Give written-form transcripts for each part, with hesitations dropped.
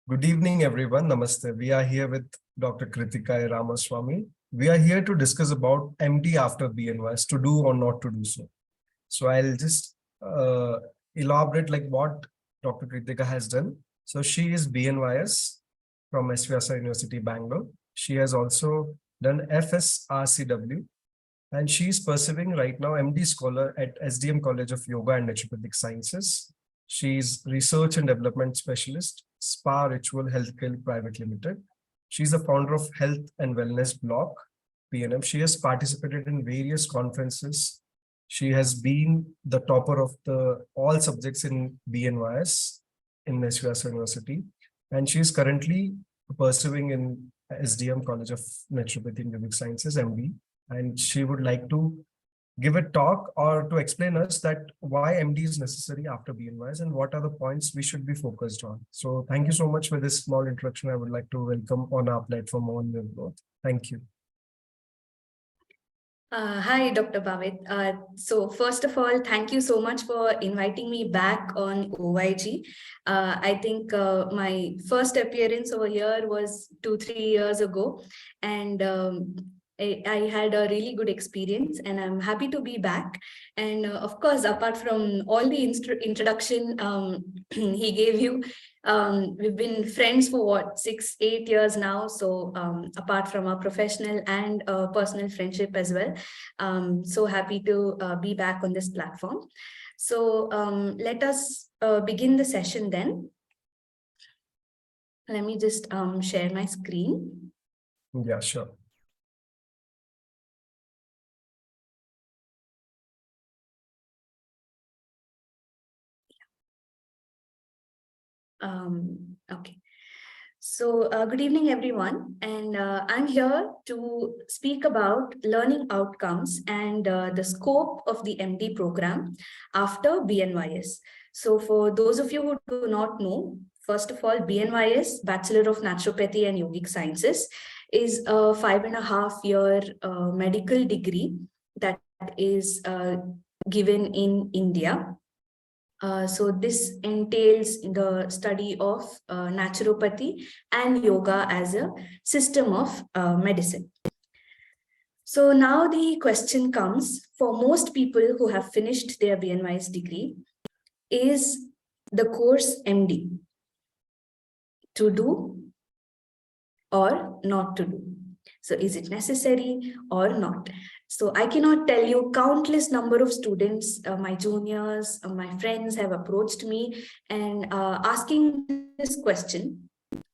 Good evening, everyone. Namaste. We are here with Dr. Krithika Ramaswamy. We are here to discuss about MD after BNYS, to do or not to do so. So I'll just elaborate like what Dr. Krithika has done. So she is BNYS from S-VYASA University, Bangalore. She has also done FSRCW, and she is pursuing right now MD scholar at SDM College of Yoga and Naturopathic Sciences. She is research and development specialist, Spa Ritual Healthcare Private Limited. She's the founder of Health and Wellness Block, PNM. She has participated in various conferences. She has been the topper of all subjects in BNYS in S-VYASA University, and she is currently pursuing in SDM College of Naturopathy and Yogic Sciences, MD, and she would like to give a talk or to explain us that why MD is necessary after BNYS and what are the points we should be focused on. So thank you so much for this small introduction. I would like to welcome on our platform on your growth. Thank you. Hi, Dr. Bhavit. So first of all, thank you so much for inviting me back on OYG. I think my first appearance over here was 2-3 years ago, and I had a really good experience, and I'm happy to be back. And of course, apart from all the introduction he gave you, we've been friends for what, 6-8 years now. So apart from our professional and personal friendship as well, so happy to be back on this platform. So let us begin the session then. Let me just share my screen. Yeah, sure. Okay. So good evening, everyone. And I'm here to speak about learning outcomes and the scope of the MD program after BNYS. So for those of you who do not know, first of all, BNYS, Bachelor of Naturopathy and Yogic Sciences, is a 5.5-year medical degree that is given in India. So this entails the study of naturopathy and yoga as a system of medicine. So now the question comes, for most people who have finished their BNYS degree, is the course MD to do or not to do? So is it necessary or not? So I cannot tell you, countless number of students, my juniors, my friends have approached me and asking this question,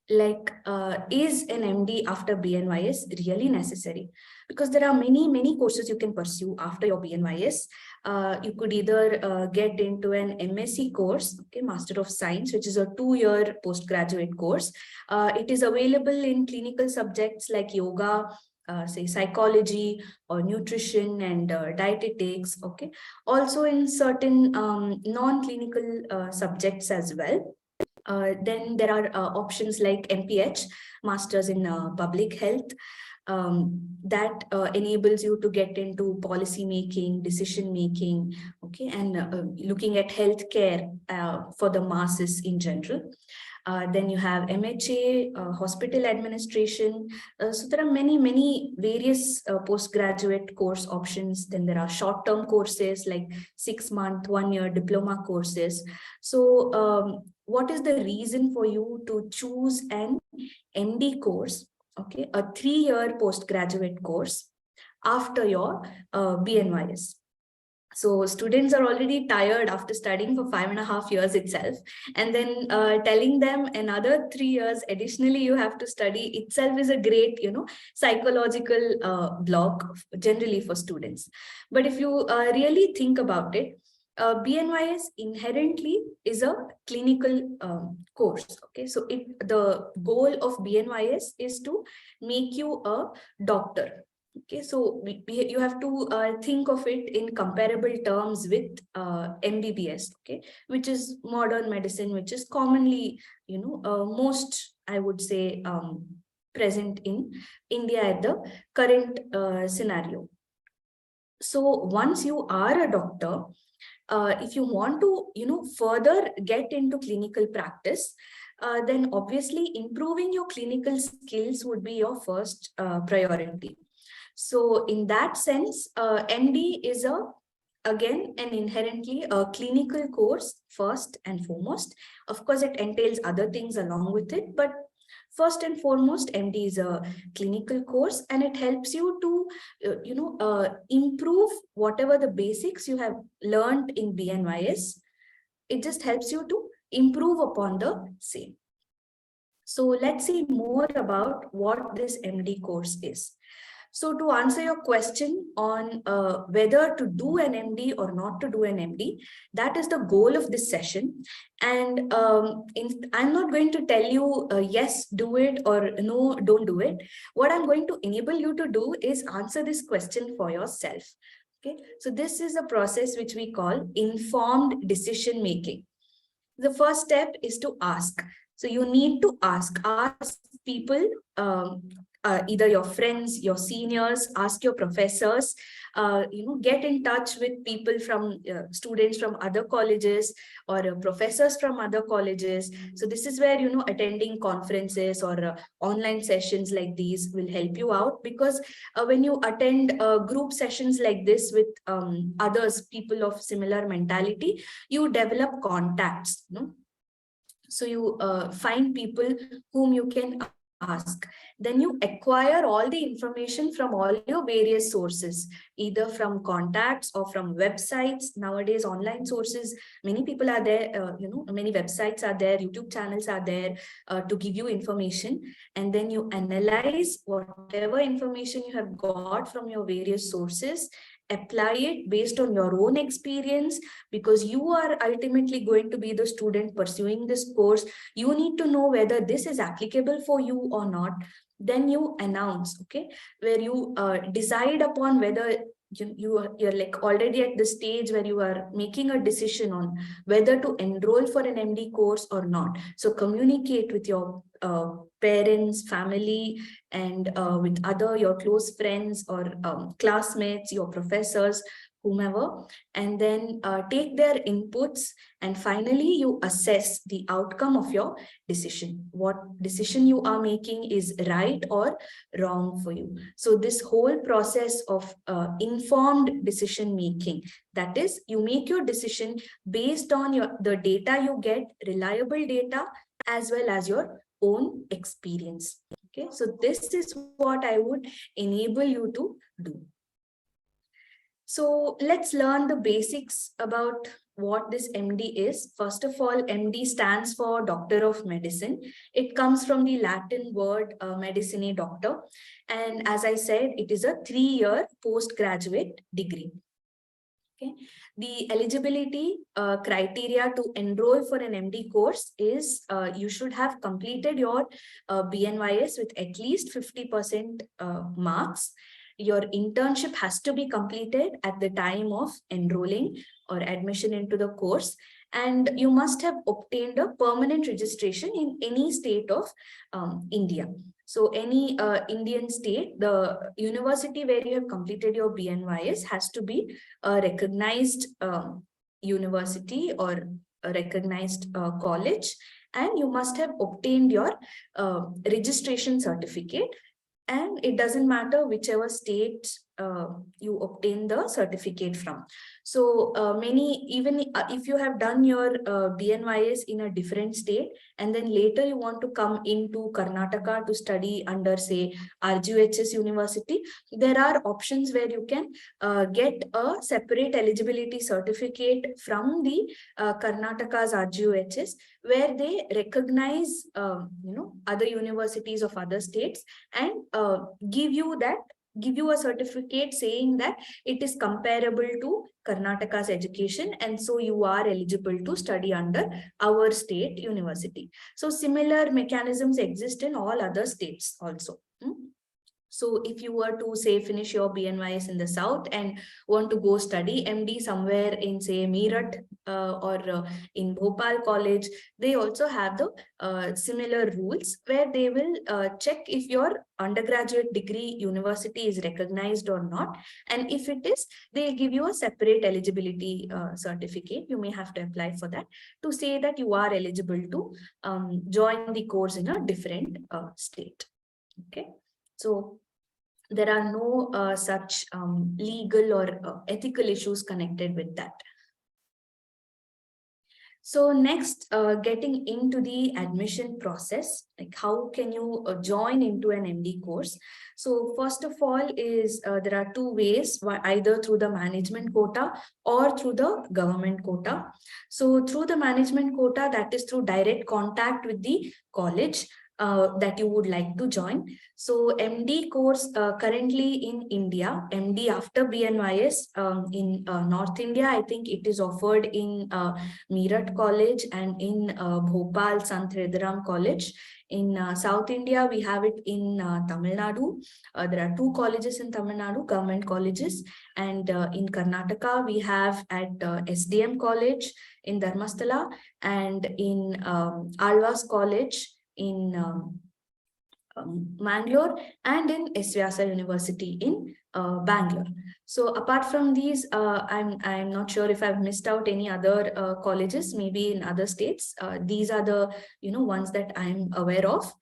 like, is an MD after BNYS really necessary? Because there are many courses you can pursue after your BNYS. You could either get into an MSc course, okay, Master of Science, which is a 2-year postgraduate course. It is available in clinical subjects like yoga, say psychology or nutrition and dietetics, okay. Also in certain non-clinical subjects as well. Then there are options like MPH, Masters in Public Health, that enables you to get into policy making, decision making, okay, and looking at healthcare for the masses in general. Then you have MHA, hospital administration. So there are many various postgraduate course options. Then there are short-term courses like 6-month, 1-year diploma courses. So what is the reason for you to choose an MD course, okay, a 3-year postgraduate course after your BNYS? So students are already tired after studying for 5.5 years itself, and then telling them another 3 years additionally you have to study itself is a great, psychological block generally for students. But if you really think about it, BNYS inherently is a clinical course. Okay, so the goal of BNYS is to make you a doctor. Okay, so you have to think of it in comparable terms with MBBS, okay, which is modern medicine, which is commonly, most, I would say, present in India at the current scenario. So once you are a doctor, if you want to, further get into clinical practice, then obviously improving your clinical skills would be your first priority. So in that sense, MD is again an inherently a clinical course first and foremost. Of course, it entails other things along with it, but first and foremost, MD is a clinical course, and it helps you to improve whatever the basics you have learned in BNYS. It just helps you to improve upon the same. So let's see more about what this MD course is. So to answer your question on whether to do an MD or not to do an MD, that is the goal of this session. And I'm not going to tell you, yes, do it, or no, don't do it. What I'm going to enable you to do is answer this question for yourself. Okay, so this is a process which we call informed decision making. The first step is to ask. So you need to ask people, either your friends, your seniors, ask your professors, get in touch with people from students from other colleges or professors from other colleges. So this is where, attending conferences or online sessions like these will help you out, because when you attend group sessions like this with others, people of similar mentality, you develop contacts. So you find people whom you can ask. Then you acquire all the information from all your various sources, either from contacts or from websites. Nowadays, online sources, many people are there, many websites are there, YouTube channels are there to give you information. And then you analyze whatever information you have got from your various sources, apply it based on your own experience, because you are ultimately going to be the student pursuing this course. You need to know whether this is applicable for you or not. Then you announce, okay, where you decide upon whether you're like already at the stage where you are making a decision on whether to enroll for an MD course or not. So communicate with your parents, family, and with your close friends or classmates, your professors, whomever, and then take their inputs, and finally you assess the outcome of your decision. What decision you are making is right or wrong for you. So this whole process of informed decision making, that is, you make your decision based on the data you get, reliable data, as well as your own experience. Okay, so this is what I would enable you to do. So let's learn the basics about what this MD is. First of all, MD stands for Doctor of Medicine. It comes from the Latin word medicinae, doctor. And as I said, it is a 3-year postgraduate degree. Okay. The eligibility criteria to enroll for an MD course is you should have completed your BNYS with at least 50% marks. Your internship has to be completed at the time of enrolling or admission into the course, and you must have obtained a permanent registration in any state of India. So any Indian state, the university where you have completed your BNYS has to be a recognized university or a recognized college, and you must have obtained your registration certificate. And it doesn't matter whichever state you obtain the certificate from. So even if you have done your BNYS in a different state, and then later you want to come into Karnataka to study under, say, RGHS University, there are options where you can get a separate eligibility certificate from the Karnataka's RGHS, where they recognize other universities of other states and give you a certificate saying that it is comparable to Karnataka's education, and so you are eligible to study under our state university. So similar mechanisms exist in all other states also. So if you were to say finish your BNYS in the south and want to go study MD somewhere in say Meerut or in Bhopal College, they also have the similar rules where they will check if your undergraduate degree university is recognized or not. And if it is, they'll give you a separate eligibility certificate. You may have to apply for that to say that you are eligible to join the course in a different state. Okay. So there are no such legal or ethical issues connected with that. So next, getting into the admission process, like how can you join into an MD course? So first of all is there are two ways, either through the management quota or through the government quota. So through the management quota, that is through direct contact with the college that you would like to join. So MD course currently in India, MD after BNYS in North India, I think it is offered in Meerut College and in Bhopal Sant Hirdaram College. In South India, we have it in Tamilnadu. There are two colleges in Tamil Nadu, government colleges. And in Karnataka, we have at SDM College in Dharmasthala and in Alvas College in Bangalore and in S-VYASA University in Bangalore. So apart from these, I'm not sure if I've missed out any other colleges, maybe in other states. These are the ones that I'm aware of.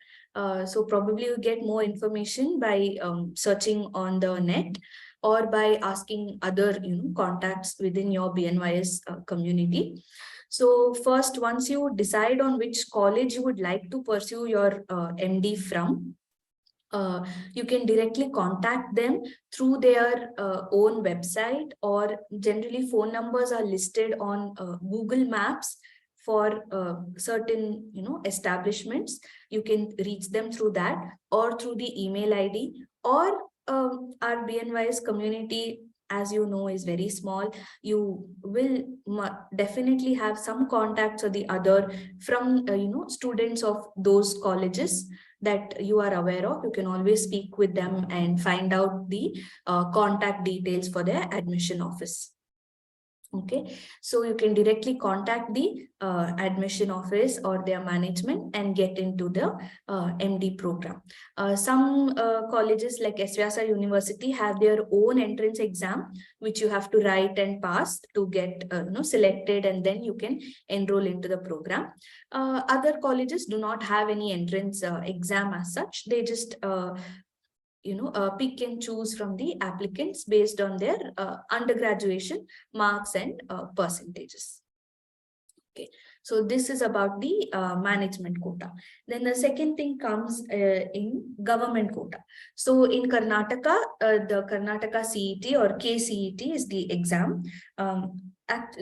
So probably you get more information by searching on the net or by asking other contacts within your BNYS community. So first, once you decide on which college you would like to pursue your MD from, you can directly contact them through their own website, or generally phone numbers are listed on Google Maps for certain establishments. You can reach them through that or through the email ID, or our BNYS community, as you know, is very small. You will definitely have some contacts or the other from students of those colleges that you are aware of. You can always speak with them and find out the contact details for their admission office. Okay, so you can directly contact the admission office or their management and get into the MD program. Some colleges like S-VYASA University have their own entrance exam, which you have to write and pass to get selected, and then you can enroll into the program. Other colleges do not have any entrance exam as such. They just pick and choose from the applicants based on their undergraduation marks and percentages. Okay, so this is about the management quota. Then the second thing comes in government quota. So in Karnataka, the Karnataka CET or KCET is the exam.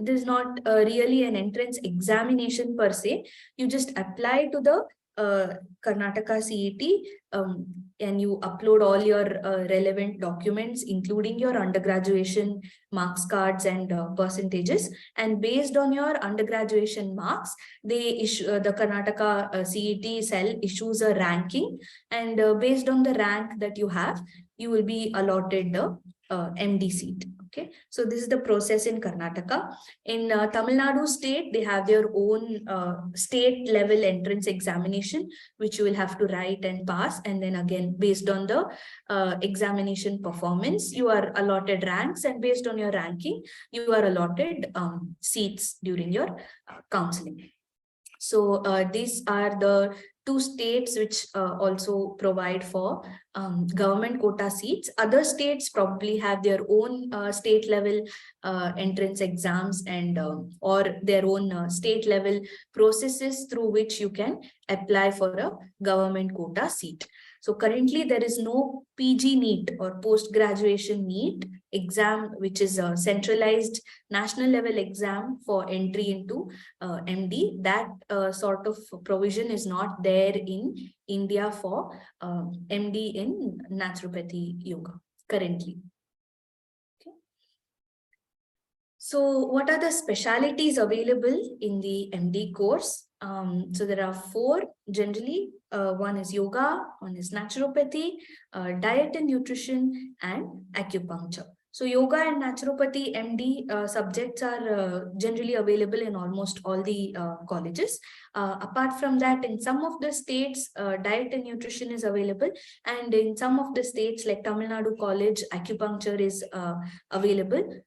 There's not really an entrance examination per se. You just apply to the Karnataka CET and you upload all your relevant documents, including your undergraduation marks cards and percentages. And based on your undergraduation marks, they issue the Karnataka CET cell issues a ranking, and based on the rank that you have, you will be allotted the MD seat. Okay, so this is the process in Karnataka. In Tamil Nadu state, they have their own state level entrance examination, which you will have to write and pass. And then again, based on the examination performance, you are allotted ranks, and based on your ranking, you are allotted seats during your counseling. So these are the two states which also provide for government quota seats. Other states probably have their own state level entrance exams and or their own state level processes through which you can apply for a government quota seat. So currently there is no PG NEET or post-graduation NEET exam, which is a centralized national level exam for entry into MD. That sort of provision is not there in India for MD in Naturopathy Yoga currently. Okay. So what are the specialties available in the MD course? So there are four generally. One is yoga, one is naturopathy, diet and nutrition, and acupuncture. So yoga and naturopathy MD subjects are generally available in almost all the colleges. Apart from that, in some of the states, diet and nutrition is available, and in some of the states like Tamilnadu College, acupuncture is available.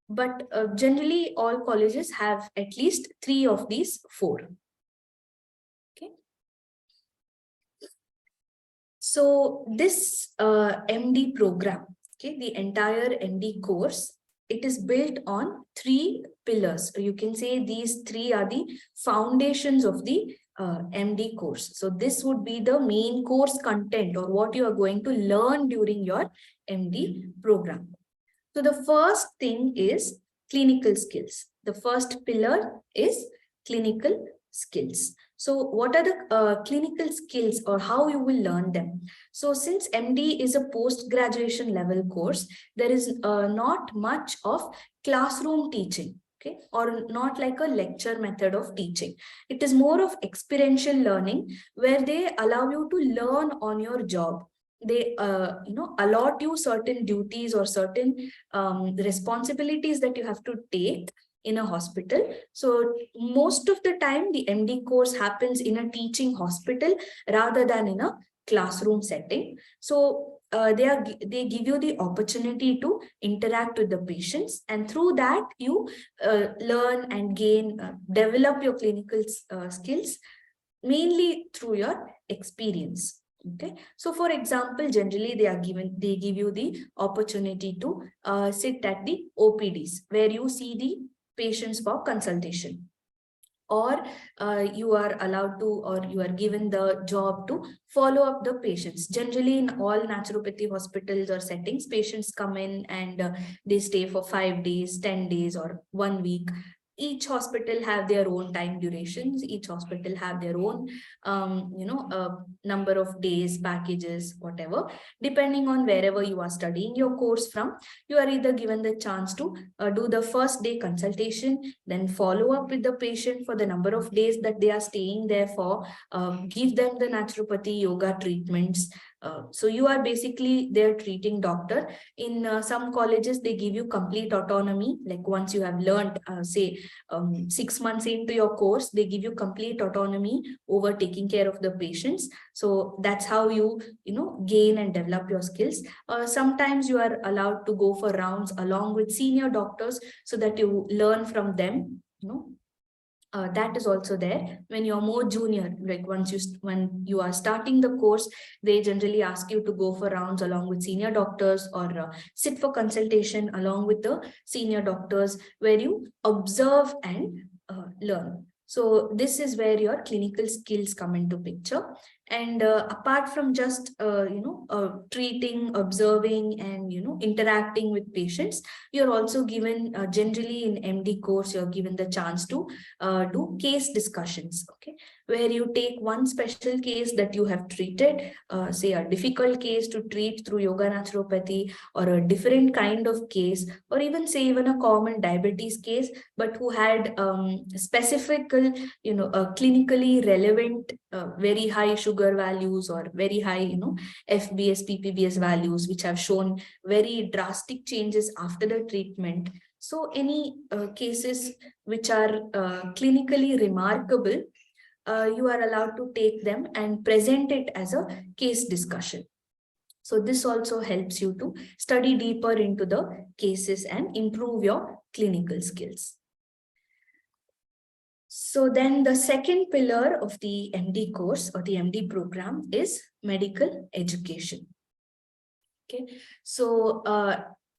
But generally all colleges have at least 3 of these 4. Okay. So this MD program, okay, the entire MD course, it is built on 3 pillars. You can say these 3 are the foundations of the MD course. So this would be the main course content, or what you are going to learn during your MD program. So the first thing is clinical skills. The first pillar is clinical skills. So what are the clinical skills, or how you will learn them? So since MD is a post-graduation level course, there is not much of classroom teaching. Okay, or not like a lecture method of teaching. It is more of experiential learning, where they allow you to learn on your job. They allot you certain duties or certain responsibilities that you have to take in a hospital. So most of the time the MD course happens in a teaching hospital rather than in a classroom setting. So they give you the opportunity to interact with the patients, and through that you learn and gain, develop your clinical skills, mainly through your experience. Okay, so for example, generally they give you the opportunity to sit at the OPDs, where you see the patients for consultation, or you are allowed to, or you are given the job to follow up the patients. Generally in all naturopathy hospitals or settings, patients come in and they stay for 5 days, 10 days, or 1 week. Each hospital have their own time durations. Each hospital have their own number of days, packages, whatever. Depending on wherever you are studying your course from, you are either given the chance to do the first day consultation, then follow up with the patient for the number of days that they are staying there for, give them the naturopathy yoga treatments. So you are basically their treating doctor. In some colleges, they give you complete autonomy. Like once you have learned, say 6 months into your course, they give you complete autonomy over taking care of the patients. So that's how you gain and develop your skills. Sometimes you are allowed to go for rounds along with senior doctors, so that you learn from them. That is also there when you're more junior. Like when you are starting the course, they generally ask you to go for rounds along with senior doctors, or sit for consultation along with the senior doctors, where you observe and learn. So this is where your clinical skills come into picture. And apart from just treating, observing, and interacting with patients, you're also given, generally in MD course, you're given the chance to do case discussions. Okay, where you take one special case that you have treated, say a difficult case to treat through yoga naturopathy, or a different kind of case, or even say even a common diabetes case, but who had specific clinically relevant, very high sugar values, or very high FBS PPBS values, which have shown very drastic changes after the treatment. So any cases which are clinically remarkable, you are allowed to take them and present it as a case discussion. So this also helps you to study deeper into the cases and improve your clinical skills. So then the second pillar of the MD course or the MD program is medical education. Okay, so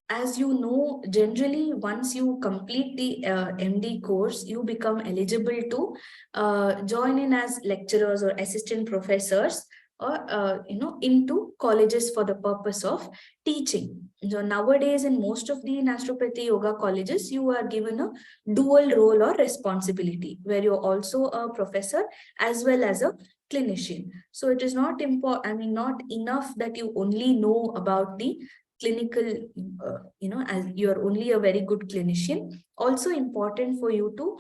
as you know, generally once you complete the MD course, you become eligible to join in as lecturers or assistant professors, or into colleges for the purpose of teaching. So nowadays in most of the naturopathy yoga colleges, you are given a dual role or responsibility, where you're also a professor as well as a clinician. So it is not enough that you only know about the clinical, as you are only a very good clinician, also important for you to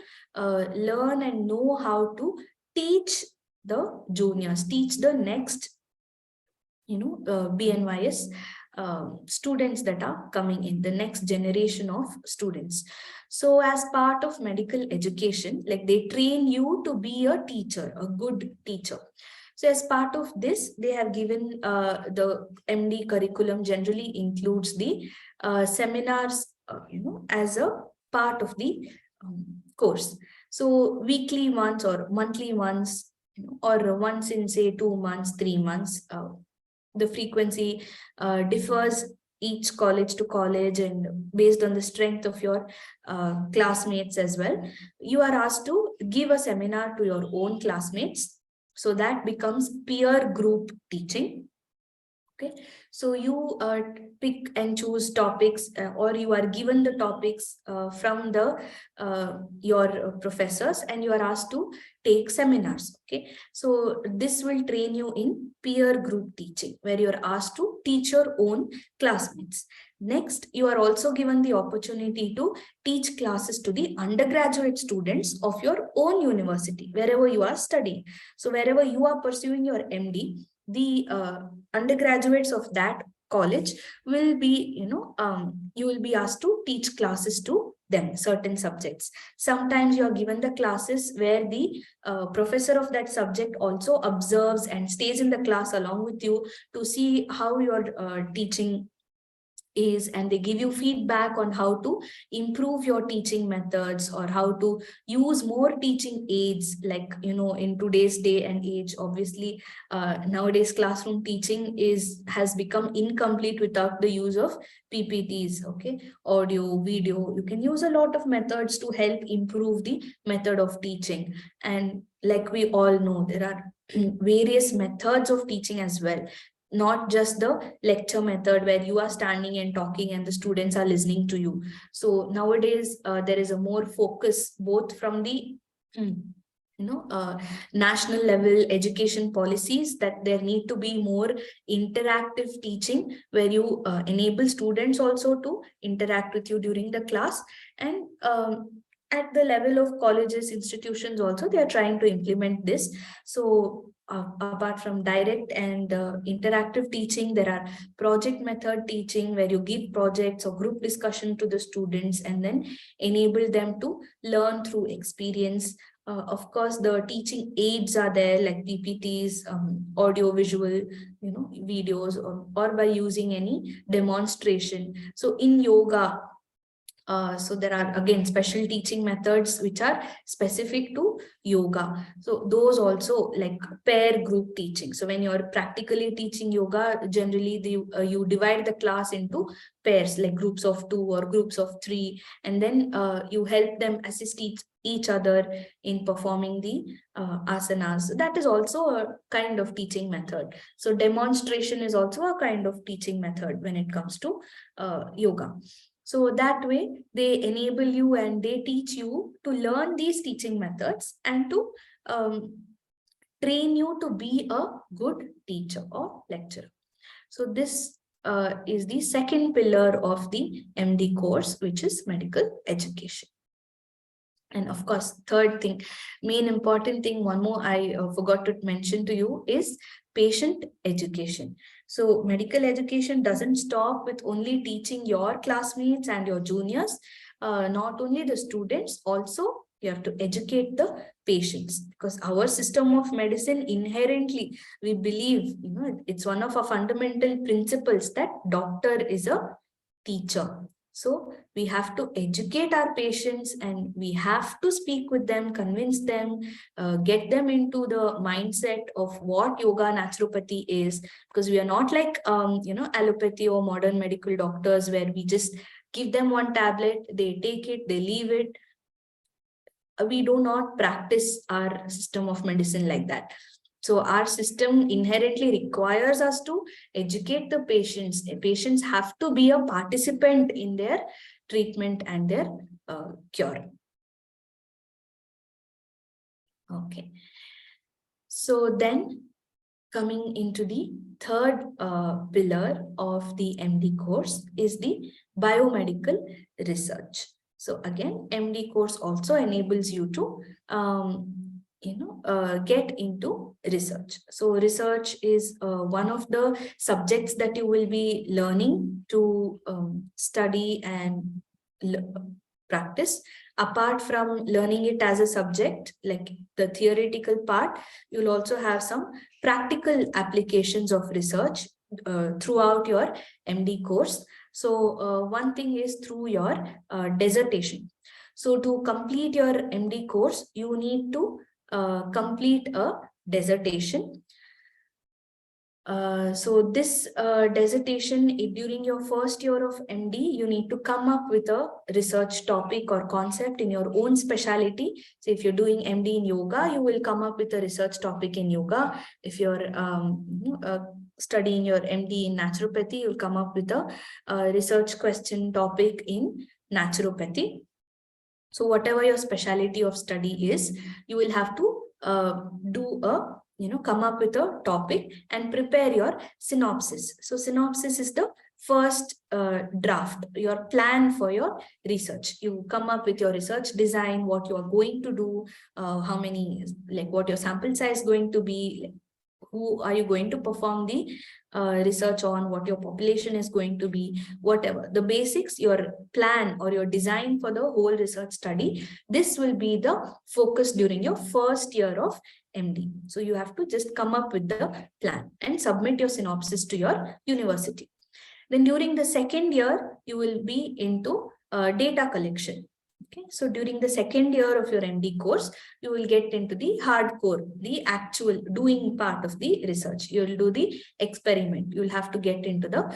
learn and know how to teach the juniors, teach the next, BNYS students that are coming in, the next generation of students. So as part of medical education, like they train you to be a teacher, a good teacher. So as part of this, they have given the MD curriculum generally includes the seminars, as a part of the course. So weekly ones or monthly ones, or once in say 2 months, 3 months, the frequency differs each college to college and based on the strength of your classmates as well. You are asked to give a seminar to your own classmates. So that becomes peer group teaching. Okay, so you pick and choose topics, or you are given the topics from the your professors, and you are asked to take seminars. Okay, so this will train you in peer group teaching, where you are asked to teach your own classmates. Next, you are also given the opportunity to teach classes to the undergraduate students of your own university, wherever you are studying. So wherever you are pursuing your MD, the undergraduates of that college will be, you will be asked to teach classes to them, certain subjects. Sometimes you are given the classes where the professor of that subject also observes and stays in the class along with you to see how your teaching is, and they give you feedback on how to improve your teaching methods or how to use more teaching aids. Like, in today's day and age, obviously nowadays classroom teaching has become incomplete without the use of PPTs. Okay, audio, video, you can use a lot of methods to help improve the method of teaching. And like we all know, there are various methods of teaching as well, not just the lecture method where you are standing and talking and the students are listening to you. So nowadays there is a more focus both from the national level education policies, that there need to be more interactive teaching where you enable students also to interact with you during the class. And at the level of colleges, institutions also, they are trying to implement this. So apart from direct and interactive teaching, there are project method teaching where you give projects or group discussion to the students and then enable them to learn through experience. Of course, the teaching aids are there, like PPTs, audio, visual, videos, or by using any demonstration. So in yoga, so there are again special teaching methods which are specific to yoga. So those also, like pair group teaching. So when you're practically teaching yoga, generally you divide the class into pairs, like groups of 2 or groups of 3, and then you help them assist each other in performing the asanas. That is also a kind of teaching method. So demonstration is also a kind of teaching method when it comes to yoga. So that way they enable you and they teach you to learn these teaching methods and to train you to be a good teacher or lecturer. So this is the second pillar of the MD course, which is medical education. And of course, third thing, main important thing, one more I forgot to mention to you, is patient education. So medical education doesn't stop with only teaching your classmates and your juniors, not only the students, also you have to educate the patients, because our system of medicine inherently, we believe, it's one of our fundamental principles that doctor is a teacher. So we have to educate our patients and we have to speak with them, convince them, get them into the mindset of what yoga naturopathy is, because we are not like, allopathy or modern medical doctors where we just give them one tablet, they take it, they leave it. We do not practice our system of medicine like that. So our system inherently requires us to educate the patients. Patients have to be a participant in their treatment and their cure. Okay. So then coming into the third pillar of the MD course is the biomedical research. So again, MD course also enables you to get into research. So research is one of the subjects that you will be learning to study and practice. Apart from learning it as a subject, like the theoretical part, you'll also have some practical applications of research throughout your MD course. So one thing is through your dissertation. So to complete your MD course, you need to complete a dissertation. So this dissertation, during your first year of MD, you need to come up with a research topic or concept in your own specialty. So if you're doing MD in yoga, you will come up with a research topic in yoga. If you're studying your MD in naturopathy, you'll come up with a research question topic in naturopathy. So whatever your specialty of study is, you will have to come up with a topic and prepare your synopsis. So synopsis is the first draft, your plan for your research. You come up with your research design, what you are going to do, how many, like what your sample size is going to be, like, who are you going to perform the research on, what your population is going to be, whatever. The basics, your plan or your design for the whole research study, this will be the focus during your first year of MD. So you have to just come up with the plan and submit your synopsis to your university. Then during the second year, you will be into data collection. Okay, so during the second year of your MD course, you will get into the hardcore, the actual doing part of the research. You will do the experiment. You will have to get into the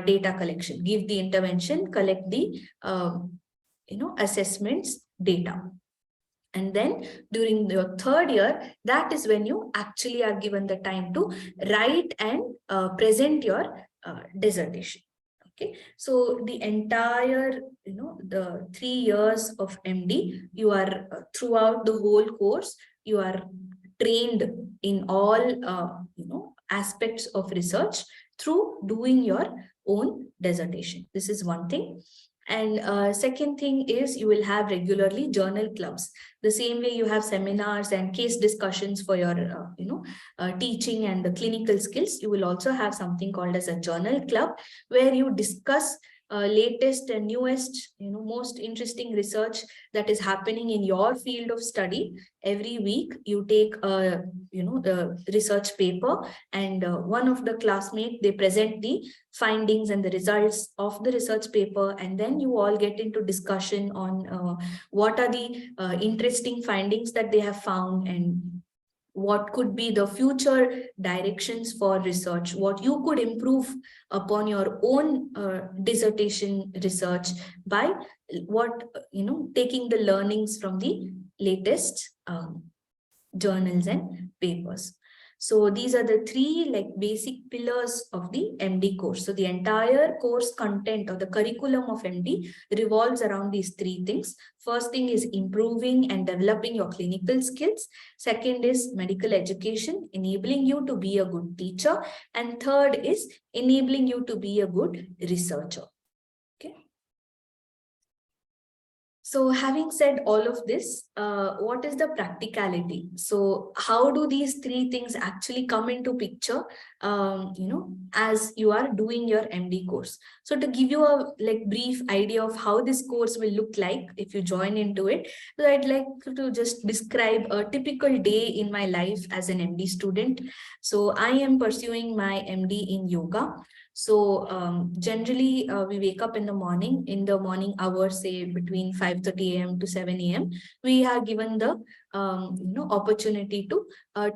data collection, give the intervention, collect the assessments data. And then during your third year, that is when you actually are given the time to write and present your dissertation. Okay, so the entire, the 3 years of MD, you are throughout the whole course, you are trained in all, aspects of research through doing your own dissertation. This is one thing. And second thing is you will have regularly journal clubs. The same way you have seminars and case discussions for your, teaching and the clinical skills, you will also have something called as a journal club where you discuss latest and newest, most interesting research that is happening in your field of study. Every week you take a, the research paper, and one of the classmates, they present the findings and the results of the research paper, and then you all get into discussion on what are the interesting findings that they have found, and what could be the future directions for research, what you could improve upon your own dissertation research by taking the learnings from the latest journals and papers. So these are the three basic pillars of the MD course. So the entire course content or the curriculum of MD revolves around these three things. First thing is improving and developing your clinical skills. Second is medical education, enabling you to be a good teacher. And third is enabling you to be a good researcher. So having said all of this, what is the practicality? So how do these three things actually come into picture, as you are doing your MD course? So to give you a brief idea of how this course will look like if you join into it, so I'd like to just describe a typical day in my life as an MD student. So I am pursuing my MD in yoga. So generally we wake up in the morning hours, say between 5:30 a.m. to 7 a.m. We are given the opportunity to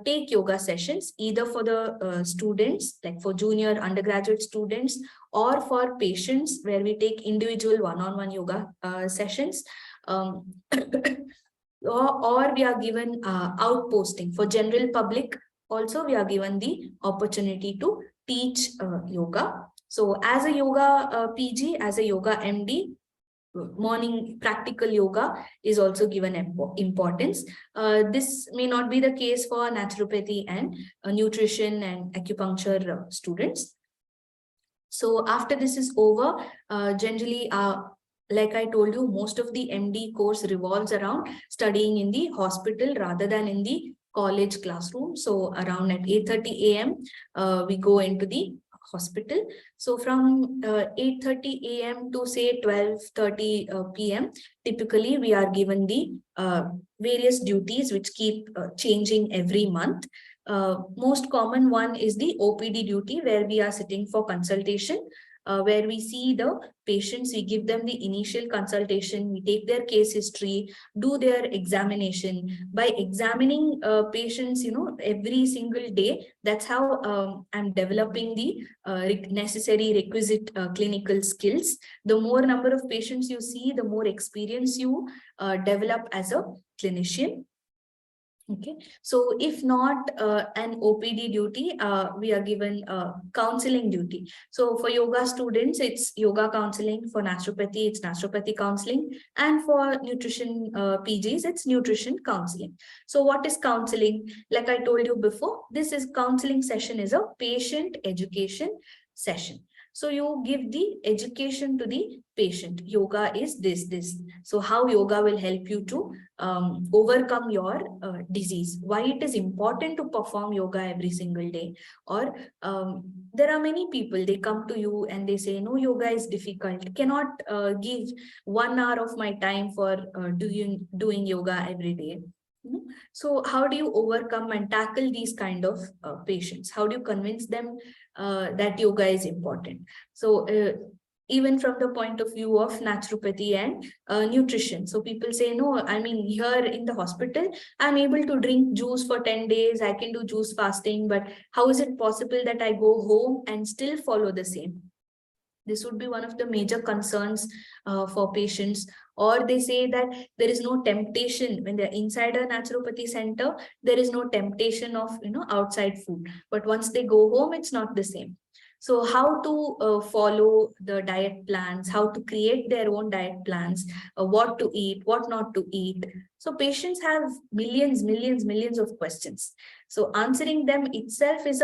take yoga sessions, either for the students, like for junior undergraduate students, or for patients where we take individual one-on-one yoga sessions. Or we are given outposting for general public. Also, we are given the opportunity to teach yoga. So as a yoga PG, as a yoga MD, morning practical yoga is also given importance. This may not be the case for naturopathy and nutrition and acupuncture students. So after this is over, generally, like I told you, most of the MD course revolves around studying in the hospital rather than in the college classroom. So around at 8:30 a.m., we go into the hospital. So from 8:30 a.m. to say 12:30 p.m., typically we are given the various duties which keep changing every month. Most common one is the OPD duty, where we are sitting for consultation, where we see the patients, we give them the initial consultation, we take their case history, do their examination. By examining patients, every single day, that's how I'm developing the necessary requisite clinical skills. The more number of patients you see, the more experience you develop as a clinician. Okay, so if not an OPD duty, we are given counseling duty. So for yoga students, it's yoga counseling. For naturopathy, it's naturopathy counseling. And for nutrition PGs, it's nutrition counseling. So what is counseling? Like I told you before, this is counseling session is a patient education session. So you give the education to the patient. Yoga is this. So how yoga will help you to overcome your disease, why it is important to perform yoga every single day. Or there are many people, they come to you and they say, no, yoga is difficult, cannot give 1 hour of my time for doing yoga every day. So how do you overcome and tackle these kind of patients? How do you convince them that yoga is important? So even from the point of view of naturopathy and nutrition. So people say, no, I mean, here in the hospital, I'm able to drink juice for 10 days. I can do juice fasting, but how is it possible that I go home and still follow the same? This would be one of the major concerns for patients. Or they say that there is no temptation when they're inside a naturopathy center. There is no temptation of outside food. But once they go home, it's not the same. So how to follow the diet plans, how to create their own diet plans, what to eat, what not to eat. So patients have millions of questions. So answering them itself is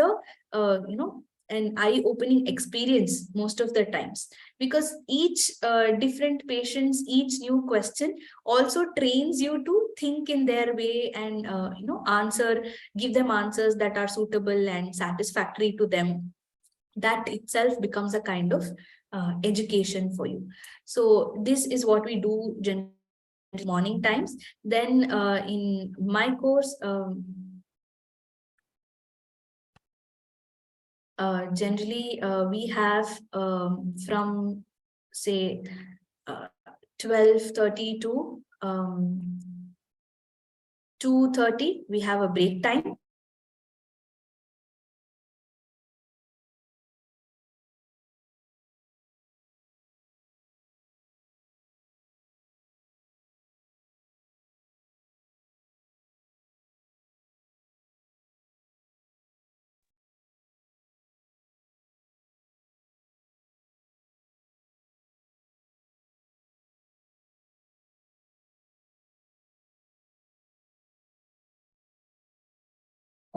an eye-opening experience most of the times, because each different patients, each new question also trains you to think in their way and give them answers that are suitable and satisfactory to them. That itself becomes a kind of education for you. So this is what we do generally morning times. Then in my course, generally we have from say 12:30 to 2:30, we have a break time.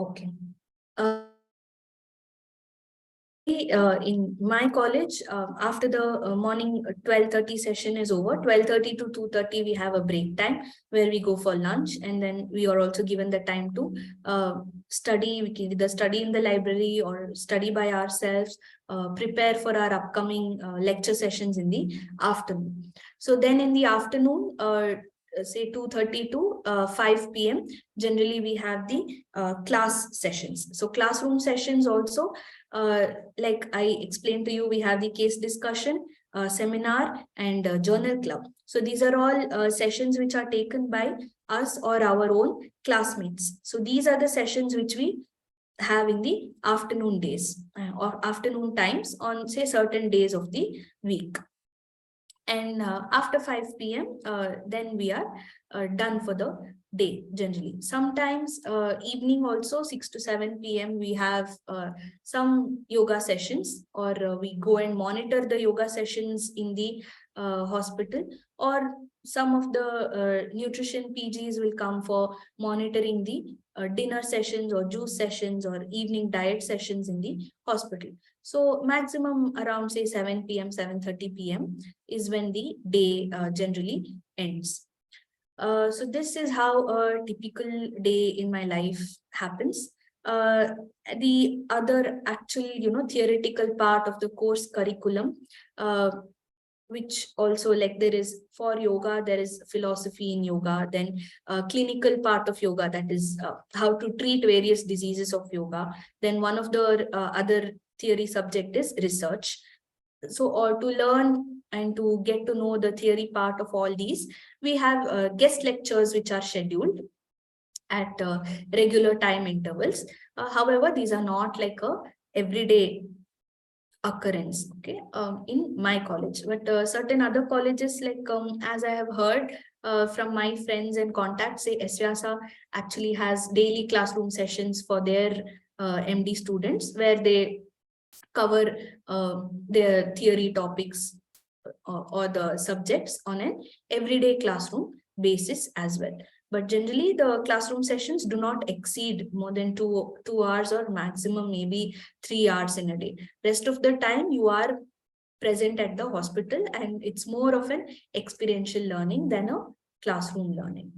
Okay. In my college, after the morning 12:30 session is over, 12:30 to 2:30, we have a break time where we go for lunch. And then we are also given the time to study. We can either study in the library or study by ourselves, prepare for our upcoming lecture sessions in the afternoon. So then in the afternoon, say 2:30 to 5 p.m., generally we have the class sessions. So classroom sessions also, like I explained to you, we have the case discussion, seminar, and journal club. So these are all sessions which are taken by us or our own classmates. So these are the sessions which we have in the afternoon days or afternoon times on say certain days of the week. And after 5 p.m., then we are done for the day generally. Sometimes evening also 6 to 7 p.m. we have some yoga sessions, or we go and monitor the yoga sessions in the hospital, or some of the nutrition PGs will come for monitoring the dinner sessions or juice sessions or evening diet sessions in the hospital. So maximum around say 7 p.m., 7:30 p.m. is when the day generally ends. So this is how a typical day in my life happens. The other actual, theoretical part of the course curriculum, which also, like, there is for yoga, there is philosophy in yoga, then clinical part of yoga, that is how to treat various diseases of yoga. Then one of the other theory subject is research. So, or to learn and to get to know the theory part of all these, we have guest lectures which are scheduled at regular time intervals. However, these are not like a everyday occurrence, okay, in my college. But certain other colleges, like as I have heard from my friends and contacts, say S-VYASA actually has daily classroom sessions for their MD students, where they cover their theory topics or the subjects on an everyday classroom basis as well. But generally, the classroom sessions do not exceed more than two hours, or maximum maybe 3 hours in a day. Rest of the time, you are present at the hospital, and it's more of an experiential learning than a classroom learning.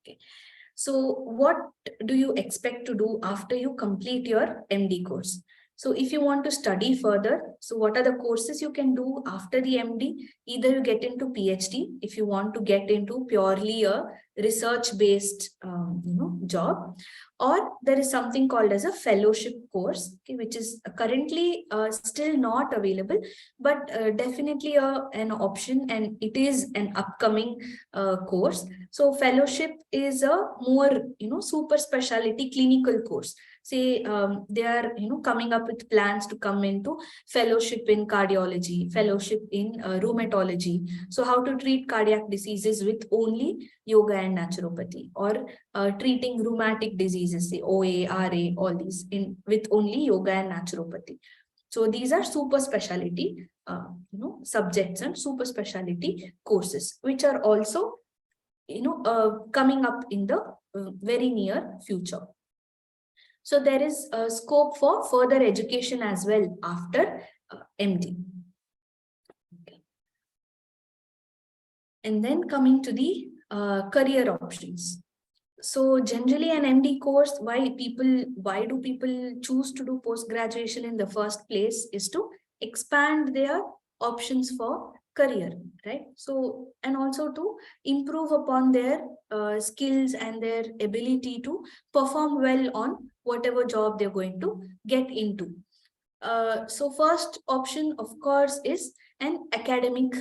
Okay. So what do you expect to do after you complete your MD course? So if you want to study further, so what are the courses you can do after the MD? Either you get into PhD if you want to get into purely a research-based job, or there is something called as a fellowship course, okay, which is currently still not available, but definitely an option, and it is an upcoming course. So fellowship is a more super specialty clinical course. Say they are coming up with plans to come into fellowship in cardiology, fellowship in rheumatology. So how to treat cardiac diseases with only yoga and naturopathy, or treating rheumatic diseases, say OA, RA, all these with only yoga and naturopathy. So these are super specialty subjects and super specialty courses, which are also coming up in the very near future. So there is a scope for further education as well after MD. Okay. And then coming to the career options. So generally an MD course, why do people choose to do post-graduation in the first place, is to expand their options for career, right? So, and also to improve upon their skills and their ability to perform well on whatever job they're going to get into. So first option, of course, is an academic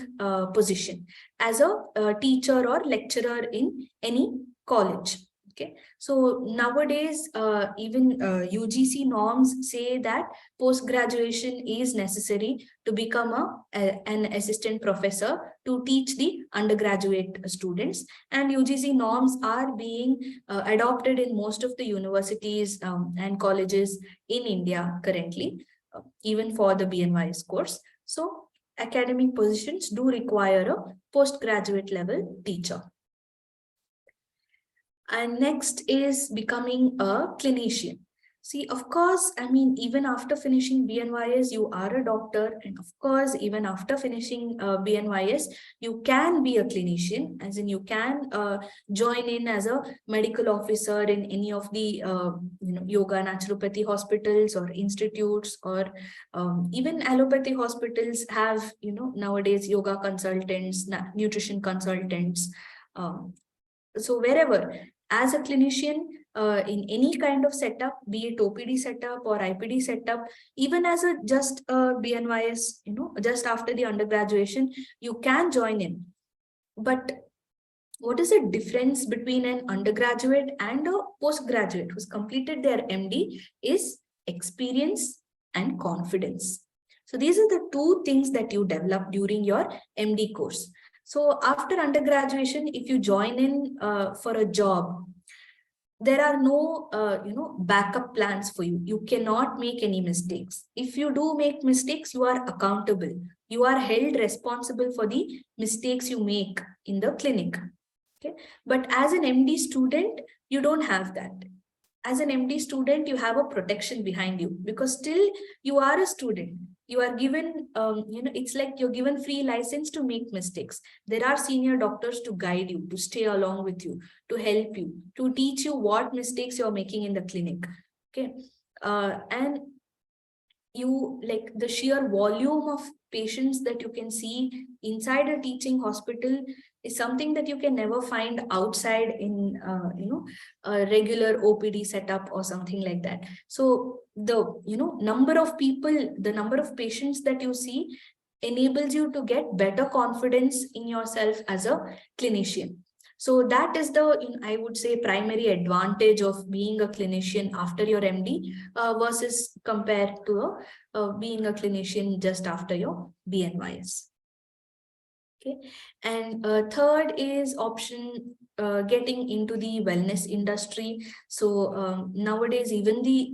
position as a teacher or lecturer in any college. Okay, so nowadays, even UGC norms say that post-graduation is necessary to become an assistant professor to teach the undergraduate students. And UGC norms are being adopted in most of the universities and colleges in India currently, even for the BNYS course. So academic positions do require a postgraduate level teacher. And next is becoming a clinician. See, of course, I mean, even after finishing BNYS, you are a doctor. And of course, even after finishing BNYS, you can be a clinician, as in you can join in as a medical officer in any of the yoga naturopathy hospitals or institutes, or even allopathy hospitals have, nowadays yoga consultants, nutrition consultants. So wherever, as a clinician, in any kind of setup, be it OPD setup or IPD setup, even as a just BNYS, just after the undergraduation, you can join in. But what is the difference between an undergraduate and a postgraduate who's completed their MD is experience and confidence. So these are the two things that you develop during your MD course. So after undergraduation, if you join in for a job, there are no backup plans for you. You cannot make any mistakes. If you do make mistakes, you are accountable. You are held responsible for the mistakes you make in the clinic. Okay, but as an MD student, you don't have that. As an MD student, you have a protection behind you because still you are a student. You are given, it's like you're given free license to make mistakes. There are senior doctors to guide you, to stay along with you, to help you, to teach you what mistakes you're making in the clinic. Okay, and you like the sheer volume of patients that you can see inside a teaching hospital is something that you can never find outside in a regular OPD setup or something like that. So the number of people, the number of patients that you see enables you to get better confidence in yourself as a clinician. So that is the, I would say, primary advantage of being a clinician after your MD versus compared to being a clinician just after your BNYS. Okay, and third is option getting into the wellness industry. So nowadays, even the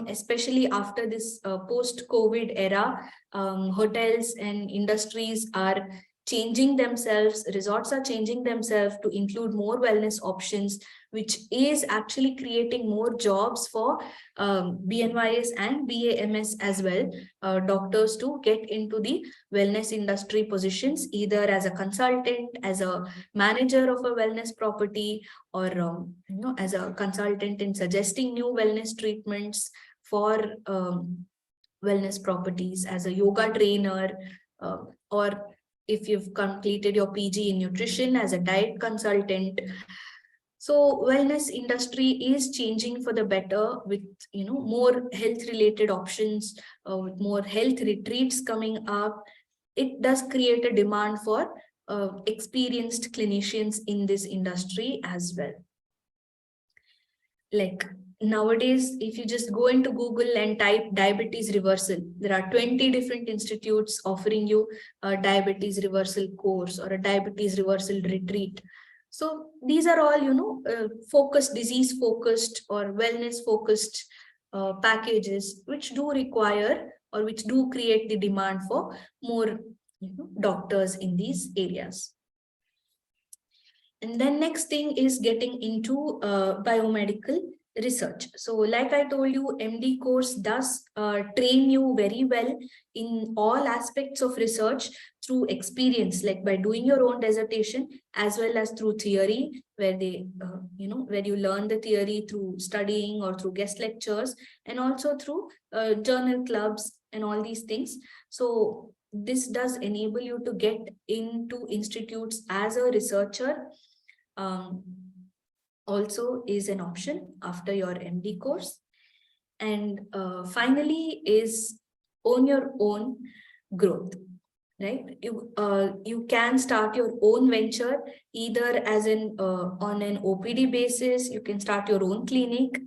especially after this post-COVID era, hotels and industries are changing themselves, resorts are changing themselves to include more wellness options, which is actually creating more jobs for BNYS and BAMS as well, doctors to get into the wellness industry positions, either as a consultant, as a manager of a wellness property, or as a consultant in suggesting new wellness treatments for wellness properties, as a yoga trainer, or if you've completed your PG in nutrition, as a diet consultant. So wellness industry is changing for the better with more health related options, with more health retreats coming up. It does create a demand for experienced clinicians in this industry as well. Like nowadays, if you just go into Google and type diabetes reversal, there are 20 different institutes offering you a diabetes reversal course or a diabetes reversal retreat. So these are all, focused, disease focused or wellness focused packages, which do require or which do create the demand for more doctors in these areas. And then next thing is getting into biomedical research. So like I told you, MD course does train you very well in all aspects of research through experience, like by doing your own dissertation, as well as through theory, where they, where you learn the theory through studying or through guest lectures, and also through journal clubs and all these things. So this does enable you to get into institutes as a researcher. Also is an option after your MD course. And finally is own your own growth, right? You can start your own venture either as an on an OPD basis. You can start your own clinic.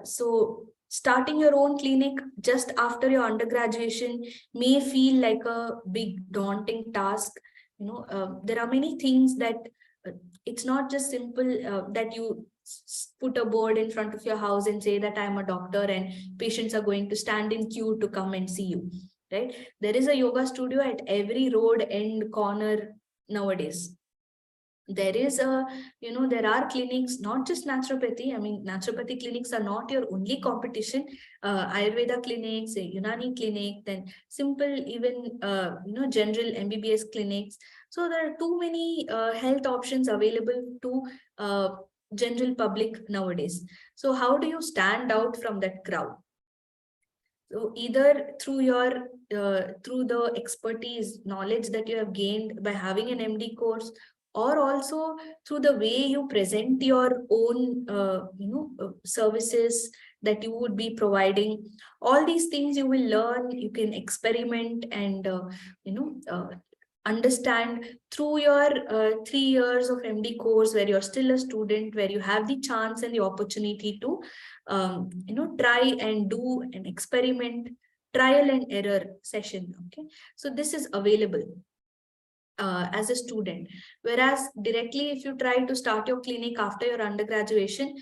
So starting your own clinic just after your undergraduation may feel like a big daunting task. There are many things that it's not just simple that you put a board in front of your house and say that I'm a doctor and patients are going to stand in queue to come and see you, right? There is a yoga studio at every road end corner nowadays. There is there are clinics, not just naturopathy. I mean, naturopathy clinics are not your only competition. Ayurveda clinics, Unani clinic, then simple, even, general MBBS clinics. So there are too many health options available to general public nowadays. So how do you stand out from that crowd? So either through your through the expertise, knowledge that you have gained by having an MD course, or also through the way you present your own services that you would be providing. All these things you will learn, you can experiment and understand through your 3 years of MD course, where you're still a student, where you have the chance and the opportunity to try and do an experiment, trial and error session. Okay, so this is available as a student. Whereas directly, if you try to start your clinic after your undergraduation,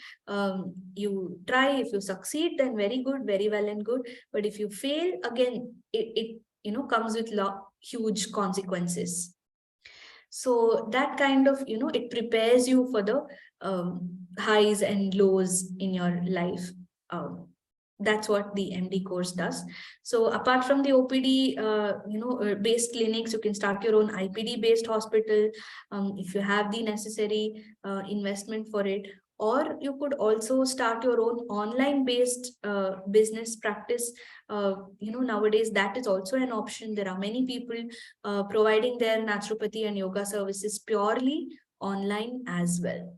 you try, if you succeed, then very good, very well and good. But if you fail, again, comes with huge consequences. So that kind of, it prepares you for the highs and lows in your life. That's what the MD course does. So apart from the OPD, based clinics, you can start your own IPD based hospital if you have the necessary investment for it. Or you could also start your own online based business practice. Nowadays that is also an option. There are many people providing their naturopathy and yoga services purely online as well.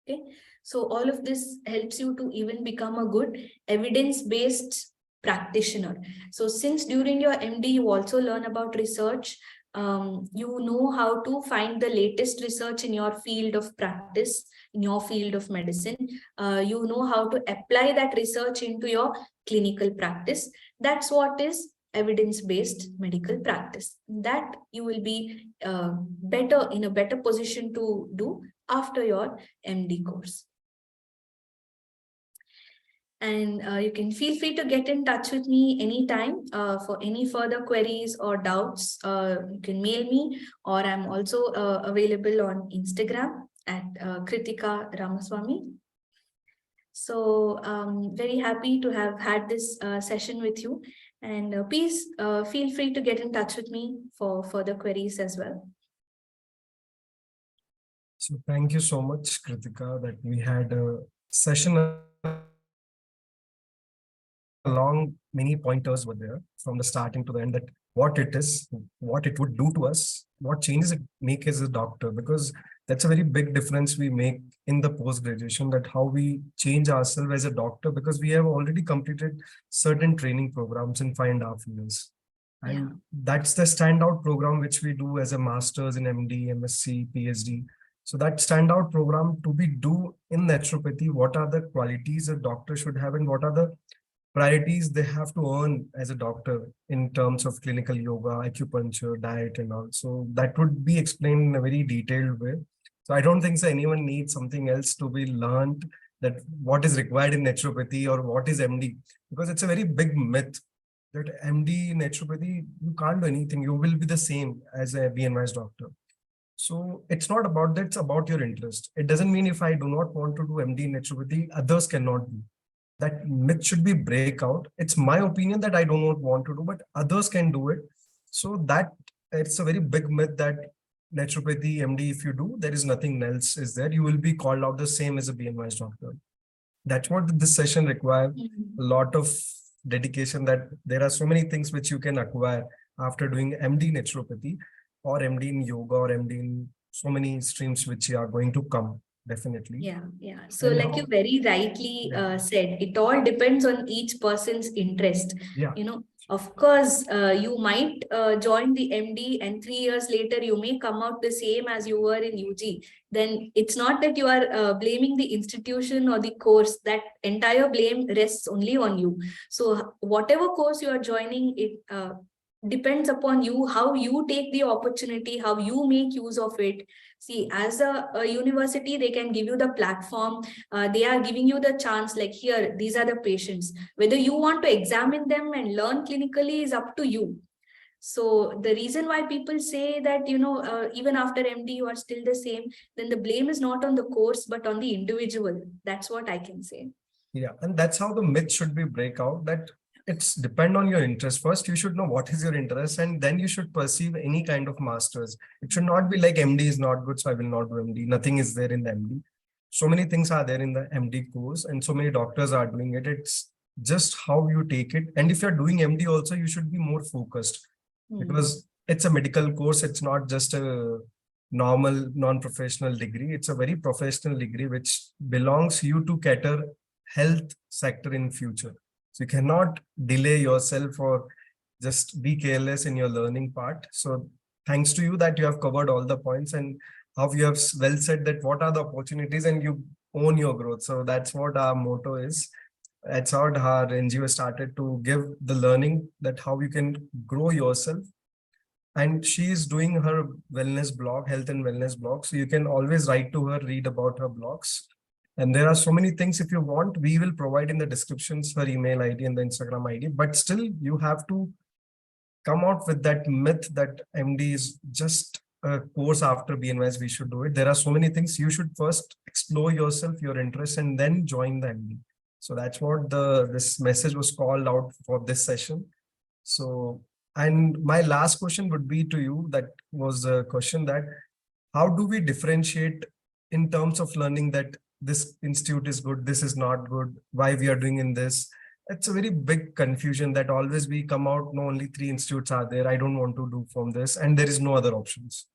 Okay, so all of this helps you to even become a good evidence-based practitioner. So since during your MD, you also learn about research, you know how to find the latest research in your field of practice, in your field of medicine. You know how to apply that research into your clinical practice. That's what is evidence-based medical practice. That you will be in a better position to do after your MD course. And you can feel free to get in touch with me anytime for any further queries or doubts. You can mail me, or I'm also available on Instagram at Krithika Ramaswamy. So very happy to have had this session with you, and please feel free to get in touch with me for further queries as well. So thank you so much, Krithika, that we had a session along. Many pointers were there from the starting to the end, that what it is, what it would do to us, what changes it make as a doctor, because that's a very big difference we make in the post-graduation, that how we change ourselves as a doctor, because we have already completed certain training programs in 5.5 years. And that's the standout program which we do as a master's in MD, MSc, PhD. So that standout program to be do in naturopathy, what are the qualities a doctor should have and what are the priorities they have to earn as a doctor in terms of clinical yoga, acupuncture, diet and all. So that would be explained in a very detailed way. So I don't think so anyone needs something else to be learned, that what is required in naturopathy or what is MD, because it's a very big myth that MD naturopathy, you can't do anything. You will be the same as a BNYS doctor. So it's not about that, it's about your interest. It doesn't mean if I do not want to do MD naturopathy, others cannot do. That myth should be break out. It's my opinion that I do not want to do, but others can do it. So that it's a very big myth that naturopathy, MD, if you do, there is nothing else is there. You will be called out the same as a BNYS doctor. That's what this session required. A lot of dedication, that there are so many things which you can acquire after doing MD naturopathy or MD in yoga or MD in so many streams which are going to come. Definitely. Yeah. So and like you very rightly said, it all depends on each person's interest. Yeah. Of course, you might join the MD and 3 years later, you may come out the same as you were in UG. Then it's not that you are blaming the institution or the course. That entire blame rests only on you. So whatever course you are joining, it depends upon you, how you take the opportunity, how you make use of it. See, as a university, they can give you the platform. They are giving you the chance, like here, these are the patients. Whether you want to examine them and learn clinically is up to you. So the reason why people say that, even after MD, you are still the same, then the blame is not on the course, but on the individual. That's what I can say. Yeah, and that's how the myth should be break out, that it's depend on your interest. First, you should know what is your interest, and then you should perceive any kind of masters. It should not be like MD is not good, so I will not do MD. Nothing is there in the MD. So many things are there in the MD course, and so many doctors are doing it. It's just how you take it. And if you're doing MD also, you should be more focused, because it's a medical course. It's not just a normal non-professional degree. It's a very professional degree which belongs you to cater health sector in future. So you cannot delay yourself or just be careless in your learning part. So thanks to you that you have covered all the points, and how you have well said that what are the opportunities and you own your growth. So that's what our motto is. That's how our NGO started to give the learning, that how you can grow yourself. And she is doing her wellness blog, health and wellness blog. So you can always write to her, read about her blogs. And there are so many things. If you want, we will provide in the descriptions her email ID and the Instagram ID. But still, you have to come out with that myth that MD is just a course after BNYS, we should do it. There are so many things. You should first explore yourself, your interests, and then join the MD. So that's what this message was called out for this session. So, and my last question would be to you. That was a question that how do we differentiate in terms of learning that this institute is good, this is not good, why we are doing in this? It's a very big confusion that always we come out, no, only 3 institutes are there, I don't want to do from this, and there is no other options.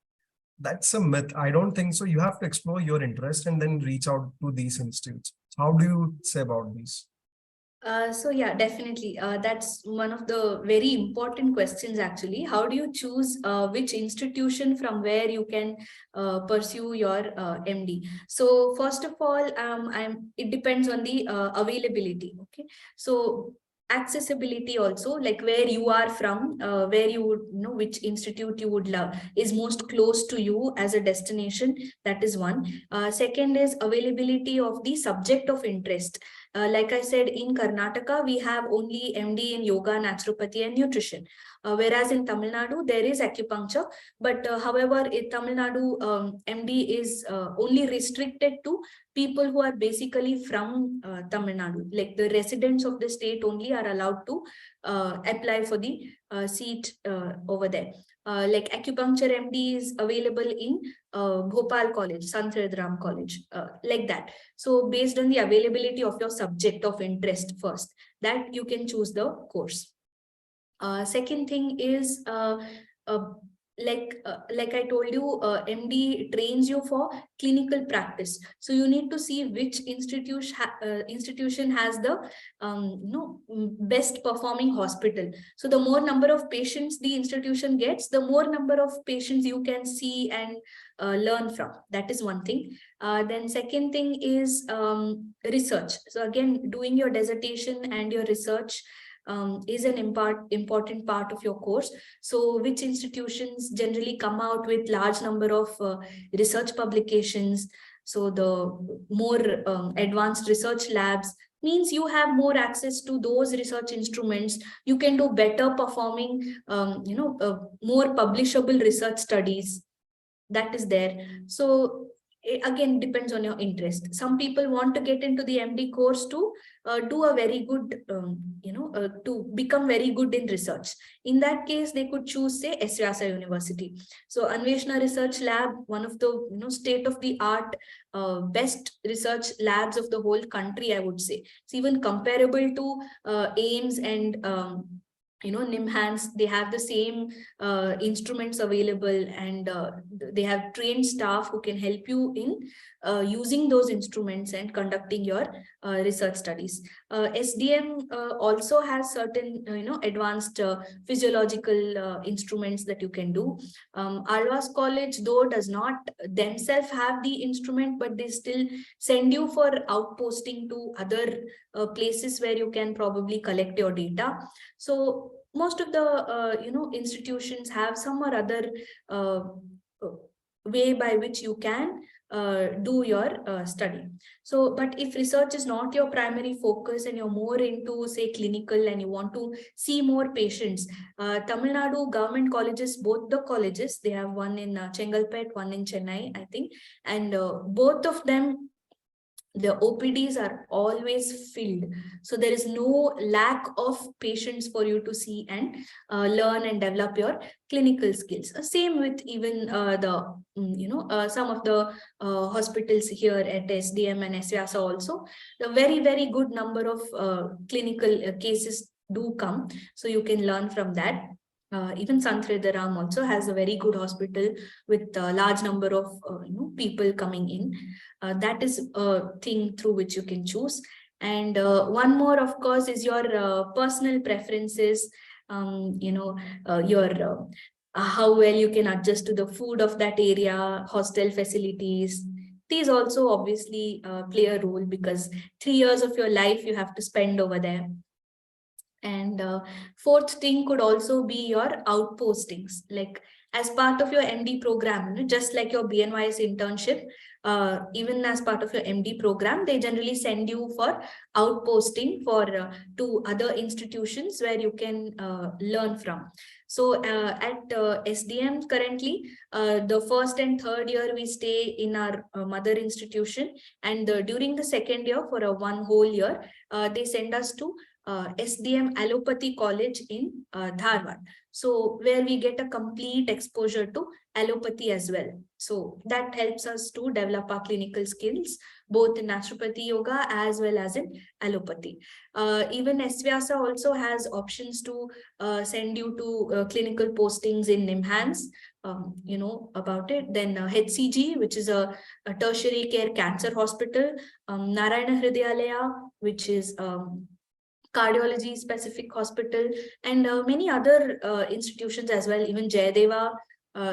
That's a myth. I don't think so. You have to explore your interest and then reach out to these institutes. How do you say about these? So yeah, definitely. That's one of the very important questions actually. How do you choose which institution from where you can pursue your MD? So first of all, it depends on the availability. Okay. So accessibility also, like where you are from, where you would know which institute you would love is most close to you as a destination. That is one. Second is availability of the subject of interest. Like I said, in Karnataka, we have only MD in yoga, naturopathy, and nutrition. Whereas in Tamil Nadu, there is acupuncture. But however, in Tamil Nadu, MD is only restricted to people who are basically from Tamil Nadu. Like the residents of the state only are allowed to apply for the seat over there. Like acupuncture MD is available in Bhopal College, Sant Hirdaram College, like that. So based on the availability of your subject of interest first, that you can choose the course. Second thing is like I told you, MD trains you for clinical practice. So you need to see which institution has the best performing hospital. So the more number of patients the institution gets, the more number of patients you can see and learn from. That is one thing. Then second thing is research. So again, doing your dissertation and your research is an important part of your course. So which institutions generally come out with large number of research publications? So the more advanced research labs means you have more access to those research instruments. You can do better performing, more publishable research studies. That is there. So it again depends on your interest. Some people want to get into the MD course to do a very good, to become very good in research. In that case, they could choose, say, S-VYASA University. So Anveshna Research Lab, one of the state-of-the-art best research labs of the whole country, I would say. It's even comparable to AIIMS and NIMHANS. They have the same instruments available, and they have trained staff who can help you in using those instruments and conducting your research studies. SDM also has certain advanced physiological instruments that you can do. Alvas College, though, does not themselves have the instrument, but they still send you for outposting to other places where you can probably collect your data. So most of the institutions have some or other way by which you can do your study. So, but if research is not your primary focus and you're more into, say, clinical, and you want to see more patients, Tamil Nadu government colleges, both the colleges, they have one in Chengalpet, one in Chennai, I think, and both of them, the OPDs are always filled. So there is no lack of patients for you to see and learn and develop your clinical skills. Same with even some of the hospitals here at SDM and S-VYASA also. The very, very good number of clinical cases do come. So you can learn from that. Even Sant Hirdaram also has a very good hospital with a large number of people coming in. That is a thing through which you can choose. And one more, of course, is your personal preferences, your how well you can adjust to the food of that area, hostel facilities. These also obviously play a role, because 3 years of your life you have to spend over there. And fourth thing could also be your outpostings, like as part of your MD program, just like your BNYS internship, even as part of your MD program, they generally send you for outposting for to other institutions where you can learn from. So at SDM currently, the first and third year we stay in our mother institution, and during the second year for a one whole year, they send us to SDM Allopathy College in Dharwad. So where we get a complete exposure to allopathy as well. So that helps us to develop our clinical skills, both in naturopathy yoga as well as in allopathy. Even S-VYASA also has options to send you to clinical postings in NIMHANS, you know about it. Then HCG, which is a tertiary care cancer hospital, Narayana Hridayalaya, which is cardiology specific hospital, and many other institutions as well, even Jayadeva.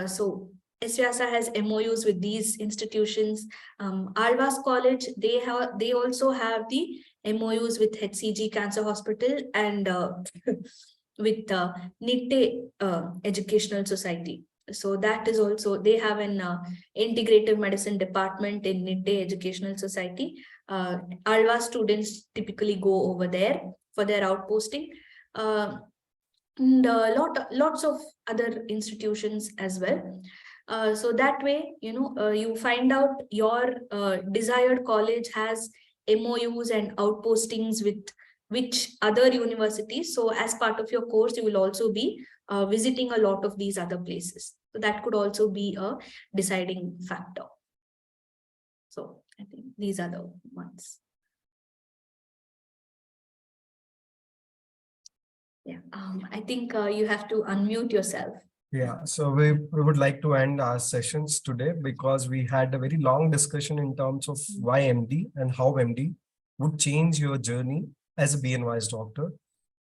So S-VYASA has MOUs with these institutions. Alvas College, they also have the MOUs with HCG Cancer Hospital and with NITTE Educational Society. So that is also, they have an integrative medicine department in NITTE Educational Society. Alva students typically go over there for their outposting. And lots of other institutions as well. So that way, you know, you find out your desired college has MOUs and outpostings with which other universities. So as part of your course, you will also be visiting a lot of these other places. So that could also be a deciding factor. So I think these are the ones. Yeah, I think you have to unmute yourself. Yeah, so we would like to end our sessions today because we had a very long discussion in terms of why MD and how MD would change your journey as a BNYS doctor.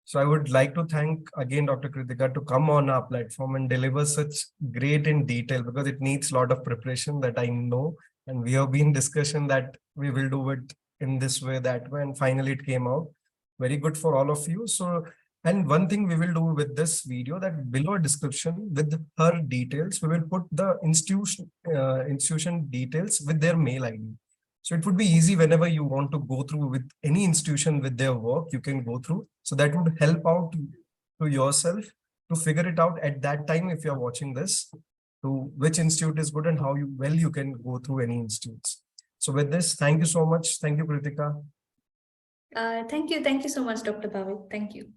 So I would like to thank again Dr. Krithika to come on our platform and deliver such great in detail, because it needs a lot of preparation, that I know. And we have been discussion that we will do it in this way, that way, and finally it came out very good for all of you. So, and one thing we will do with this video, that below description with her details, we will put the institution details with their mail ID. So it would be easy whenever you want to go through with any institution with their work, you can go through. So that would help out to yourself to figure it out at that time if you're watching this, to which institute is good and how you can go through any institutes. So with this, thank you so much. Thank you, Krithika. Thank you. Thank you so much, Dr. Bhavik. Thank you.